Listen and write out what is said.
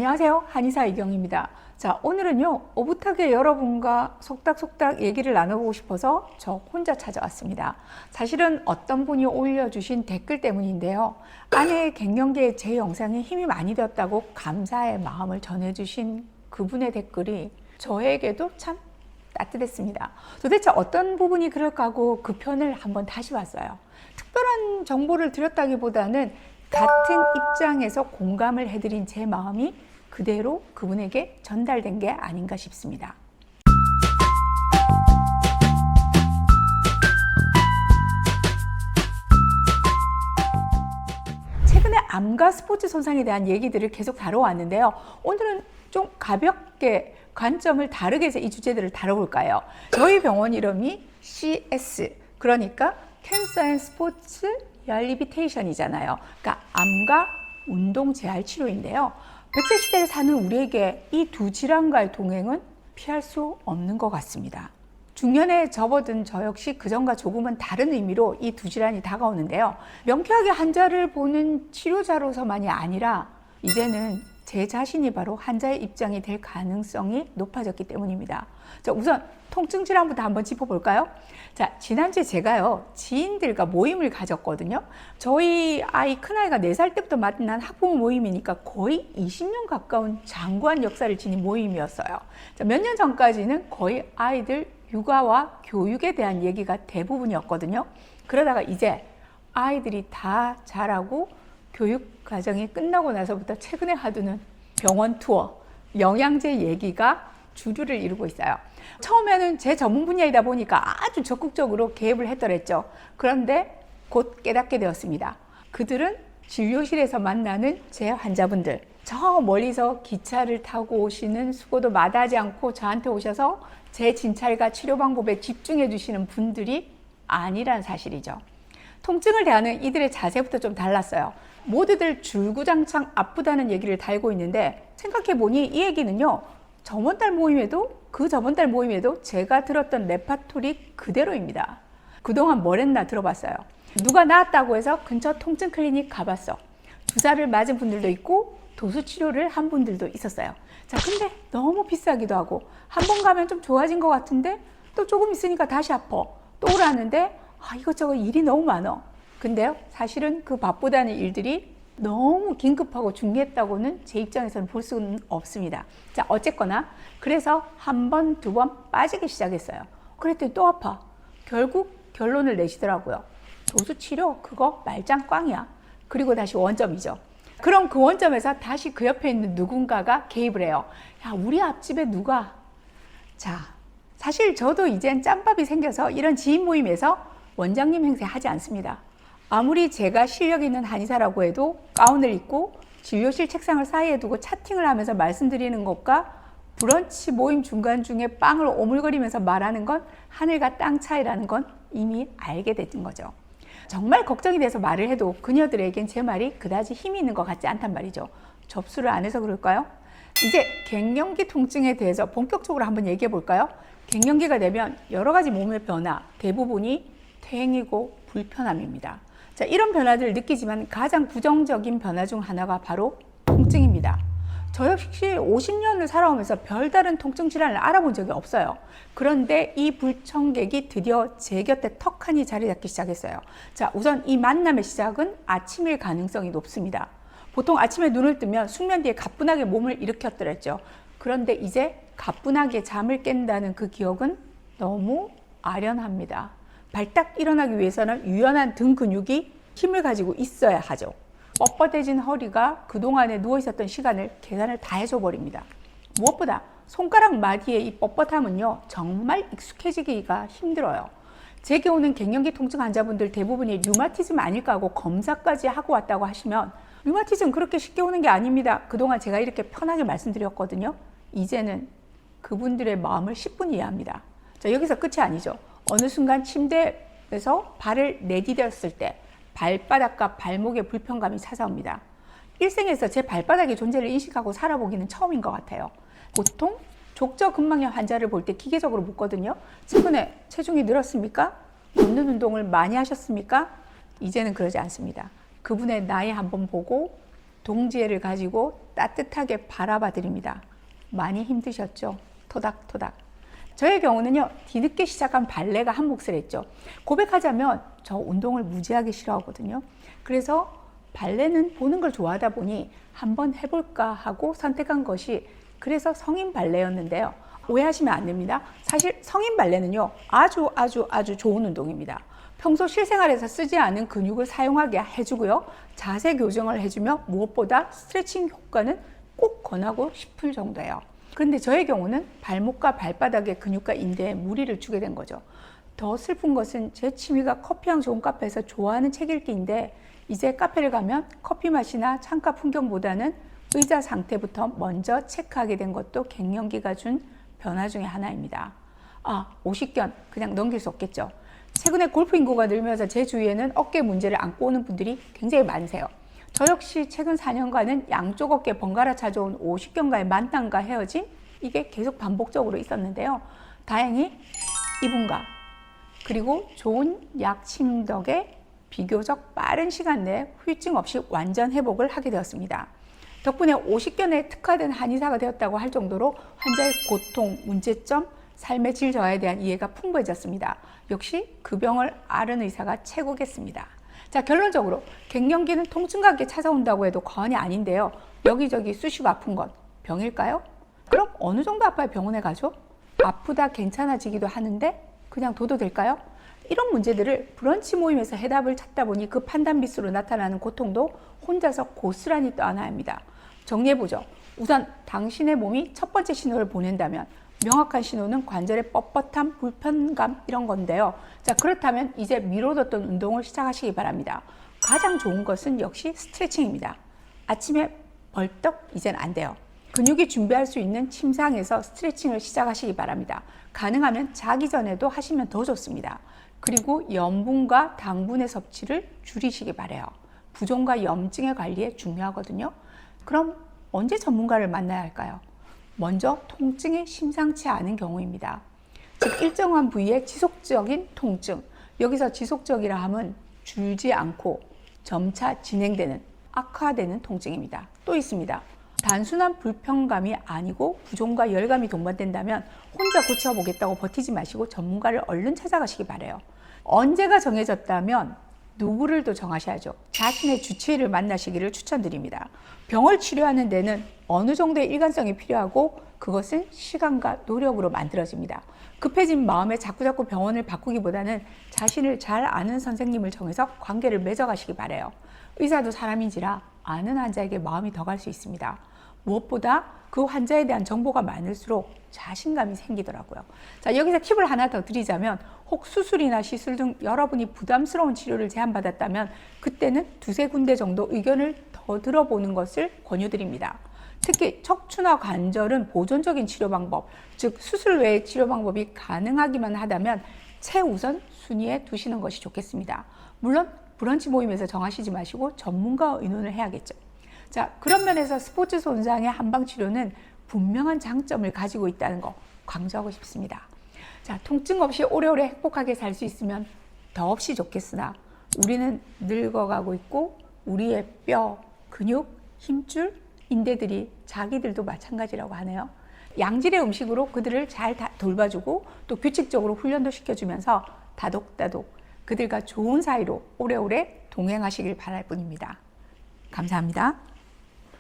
안녕하세요. 한의사 이경입니다. 자, 오늘은요, 오붓하게 여러분과 속닥속닥 얘기를 나눠보고 싶어서 저 혼자 찾아왔습니다. 사실은 어떤 분이 올려주신 댓글 때문인데요. 아내의 갱년기에 제 영상에 힘이 많이 되었다고 감사의 마음을 전해주신 그분의 댓글이 저에게도 참 따뜻했습니다. 도대체 어떤 부분이 그럴까 하고 그 편을 한번 다시 봤어요. 특별한 정보를 드렸다기보다는 같은 입장에서 공감을 해드린 제 마음이 그대로 그분에게 전달된 게 아닌가 싶습니다. 최근에 암과 스포츠 손상에 대한 얘기들을 계속 다뤄왔는데요. 오늘은 좀 가볍게 관점을 다르게 해서 이 주제들을 다뤄볼까 해요. 저희 병원 이름이 CS, 그러니까 캔서 앤 스포츠 리해빌리테이션이잖아요. 그러니까 암과 운동 재활 치료인데요. 100세 시대를 사는 우리에게 이 두 질환과의 동행은 피할 수 없는 것 같습니다. 중년에 접어든 저 역시 그전과 조금은 다른 의미로 이 두 질환이 다가오는데요. 명쾌하게 환자를 보는 치료자로서만이 아니라 이제는 제 자신이 바로 환자의 입장이 될 가능성이 높아졌기 때문입니다. 자, 우선 통증 질환부터 한번 짚어볼까요? 자, 지난주에 제가요, 지인들과 모임을 가졌거든요. 저희 큰아이가 4살 때부터 만난 학부모 모임이니까 거의 20년 가까운 장구한 역사를 지닌 모임이었어요. 몇 년 전까지는 거의 아이들 육아와 교육에 대한 얘기가 대부분이었거든요. 그러다가 이제 아이들이 다 자라고 교육 과정이 끝나고 나서부터 최근에 하두는 병원 투어, 영양제 얘기가 주류를 이루고 있어요. 처음에는 제 전문 분야이다 보니까 아주 적극적으로 개입을 했더랬죠. 그런데 곧 깨닫게 되었습니다. 그들은 진료실에서 만나는 제 환자분들, 저 멀리서 기차를 타고 오시는 수고도 마다하지 않고 저한테 오셔서 제 진찰과 치료 방법에 집중해 주시는 분들이 아니란 사실이죠. 통증을 대하는 이들의 자세부터 좀 달랐어요. 모두들 줄구장창 아프다는 얘기를 달고 있는데 생각해보니 이 얘기는요, 저번 달 모임에도 제가 들었던 레파토리 그대로입니다. 그동안 뭘 했나 들어봤어요. 누가 나았다고 해서 근처 통증 클리닉 가봤어. 주사를 맞은 분들도 있고 도수 치료를 한 분들도 있었어요. 자, 근데 너무 비싸기도 하고 한 번 가면 좀 좋아진 것 같은데 또 조금 있으니까 다시 아파. 또 오라는데 이것저것 일이 너무 많아. 근데요, 사실은 그 밥보다는 일들이 너무 긴급하고 중요했다고는 제 입장에서는 볼 수는 없습니다. 자, 어쨌거나 그래서 한 번, 두 번 빠지기 시작했어요. 그랬더니 또 아파. 결국 결론을 내시더라고요. 도수 치료 그거 말짱 꽝이야. 그리고 다시 원점이죠. 그럼 그 원점에서 다시 그 옆에 있는 누군가가 개입을 해요. 야, 우리 앞집에 누가. 자, 사실 저도 이젠 짬밥이 생겨서 이런 지인 모임에서 원장님 행세 하지 않습니다. 아무리 제가 실력 있는 한의사라고 해도 가운을 입고 진료실 책상을 사이에 두고 차팅을 하면서 말씀드리는 것과 브런치 모임 중간중에 빵을 오물거리면서 말하는 건 하늘과 땅 차이라는 건 이미 알게 됐던 거죠. 정말 걱정이 돼서 말을 해도 그녀들에겐 제 말이 그다지 힘이 있는 것 같지 않단 말이죠. 접수를 안 해서 그럴까요? 이제 갱년기 통증에 대해서 본격적으로 한번 얘기해 볼까요? 갱년기가 되면 여러 가지 몸의 변화, 대부분이 퇴행이고 불편함입니다. 자, 이런 변화들을 느끼지만 가장 부정적인 변화 중 하나가 바로 통증입니다. 저 역시 50년을 살아오면서 별다른 통증 질환을 알아본 적이 없어요. 그런데 이 불청객이 드디어 제 곁에 턱하니 자리 잡기 시작했어요. 자, 우선 이 만남의 시작은 아침일 가능성이 높습니다. 보통 아침에 눈을 뜨면 숙면 뒤에 가뿐하게 몸을 일으켰더랬죠. 그런데 이제 가뿐하게 잠을 깬다는 그 기억은 너무 아련합니다. 발딱 일어나기 위해서는 유연한 등 근육이 힘을 가지고 있어야 하죠. 뻣뻣해진 허리가 그동안에 누워 있었던 시간을 계산을 다 해줘 버립니다. 무엇보다 손가락 마디의 이 뻣뻣함은요, 정말 익숙해지기가 힘들어요. 제게 오는 갱년기 통증 환자분들 대부분이 류마티즘 아닐까 하고 검사까지 하고 왔다고 하시면 류마티즘 그렇게 쉽게 오는 게 아닙니다. 그동안 제가 이렇게 편하게 말씀드렸거든요. 이제는 그분들의 마음을 10분 이해합니다. 자, 여기서 끝이 아니죠. 어느 순간 침대에서 발을 내디뎠을 때 발바닥과 발목에 불편감이 찾아옵니다. 일생에서 제 발바닥의 존재를 인식하고 살아보기는 처음인 것 같아요. 보통 족저근막염 환자를 볼 때 기계적으로 묻거든요. 최근에 체중이 늘었습니까? 걷는 운동을 많이 하셨습니까? 이제는 그러지 않습니다. 그분의 나이 한번 보고 동지애를 가지고 따뜻하게 바라봐 드립니다. 많이 힘드셨죠? 토닥토닥. 저의 경우는요, 뒤늦게 시작한 발레가 한 몫을 했죠. 고백하자면 저 운동을 무지하게 싫어하거든요. 그래서 발레는 보는 걸 좋아하다 보니 한번 해볼까 하고 선택한 것이 그래서 성인 발레였는데요. 오해하시면 안 됩니다. 사실 성인 발레는요, 아주 좋은 운동입니다. 평소 실생활에서 쓰지 않은 근육을 사용하게 해주고요. 자세 교정을 해주며 무엇보다 스트레칭 효과는 꼭 권하고 싶을 정도예요. 그런데 저의 경우는 발목과 발바닥의 근육과 인대에 무리를 주게 된 거죠. 더 슬픈 것은 제 취미가 커피향 좋은 카페에서 좋아하는 책 읽기인데 이제 카페를 가면 커피 맛이나 창가 풍경보다는 의자 상태부터 먼저 체크하게 된 것도 갱년기가 준 변화 중에 하나입니다. 오십견 그냥 넘길 수 없겠죠. 최근에 골프 인구가 늘면서 제 주위에는 어깨 문제를 안고 오는 분들이 굉장히 많으세요. 저 역시 최근 4년간은 양쪽 어깨 번갈아 찾아온 오십견과의 만남과 헤어짐, 이게 계속 반복적으로 있었는데요. 다행히 이분과 그리고 좋은 약침 덕에 비교적 빠른 시간 내에 후유증 없이 완전 회복을 하게 되었습니다. 덕분에 오십견에 특화된 한의사가 되었다고 할 정도로 환자의 고통, 문제점, 삶의 질 저하에 대한 이해가 풍부해졌습니다. 역시 그 병을 앓은 의사가 최고겠습니다. 자, 결론적으로 갱년기는 통증과 함께 찾아온다고 해도 과언이 아닌데요. 여기저기 쑤시고 아픈 건 병일까요? 그럼 어느 정도 아파야 병원에 가죠? 아프다 괜찮아지기도 하는데 그냥 둬도 될까요? 이런 문제들을 브런치 모임에서 해답을 찾다 보니 그 판단 미스로 나타나는 고통도 혼자서 고스란히 떠안아야 합니다. 정리해보죠. 우선 당신의 몸이 첫 번째 신호를 보낸다면 명확한 신호는 관절의 뻣뻣함, 불편감 이런 건데요. 자, 그렇다면 이제 미뤄뒀던 운동을 시작하시기 바랍니다. 가장 좋은 것은 역시 스트레칭입니다. 아침에 벌떡 이젠 안 돼요. 근육이 준비할 수 있는 침상에서 스트레칭을 시작하시기 바랍니다. 가능하면 자기 전에도 하시면 더 좋습니다. 그리고 염분과 당분의 섭취를 줄이시기 바라요. 부종과 염증의 관리에 중요하거든요. 그럼 언제 전문가를 만나야 할까요? 먼저 통증이 심상치 않은 경우입니다. 즉 일정한 부위의 지속적인 통증, 여기서 지속적이라 함은 줄지 않고 점차 진행되는, 악화되는 통증입니다. 또 있습니다. 단순한 불편감이 아니고 부종과 열감이 동반된다면 혼자 고쳐보겠다고 버티지 마시고 전문가를 얼른 찾아가시기 바라요. 언제가 정해졌다면 누구를 또 정하셔야죠. 자신의 주치의를 만나시기를 추천드립니다. 병을 치료하는 데는 어느 정도의 일관성이 필요하고 그것은 시간과 노력으로 만들어집니다. 급해진 마음에 자꾸자꾸 병원을 바꾸기보다는 자신을 잘 아는 선생님을 정해서 관계를 맺어가시기 바라요. 의사도 사람인지라 아는 환자에게 마음이 더 갈 수 있습니다. 무엇보다 그 환자에 대한 정보가 많을수록 자신감이 생기더라고요. 자, 여기서 팁을 하나 더 드리자면 혹 수술이나 시술 등 여러분이 부담스러운 치료를 제안받았다면 그때는 두세 군데 정도 의견을 더 들어보는 것을 권유드립니다. 특히 척추나 관절은 보존적인 치료 방법, 즉 수술 외의 치료 방법이 가능하기만 하다면 최우선 순위에 두시는 것이 좋겠습니다. 물론 브런치 모임에서 정하시지 마시고 전문가와 의논을 해야겠죠. 자, 그런 면에서 스포츠 손상의 한방치료는 분명한 장점을 가지고 있다는 거 강조하고 싶습니다. 자, 통증 없이 오래오래 행복하게 살 수 있으면 더없이 좋겠으나 우리는 늙어가고 있고 우리의 뼈, 근육, 힘줄, 인대들이 자기들도 마찬가지라고 하네요. 양질의 음식으로 그들을 잘 돌봐주고 또 규칙적으로 훈련도 시켜주면서 다독다독 그들과 좋은 사이로 오래오래 동행하시길 바랄 뿐입니다. 감사합니다.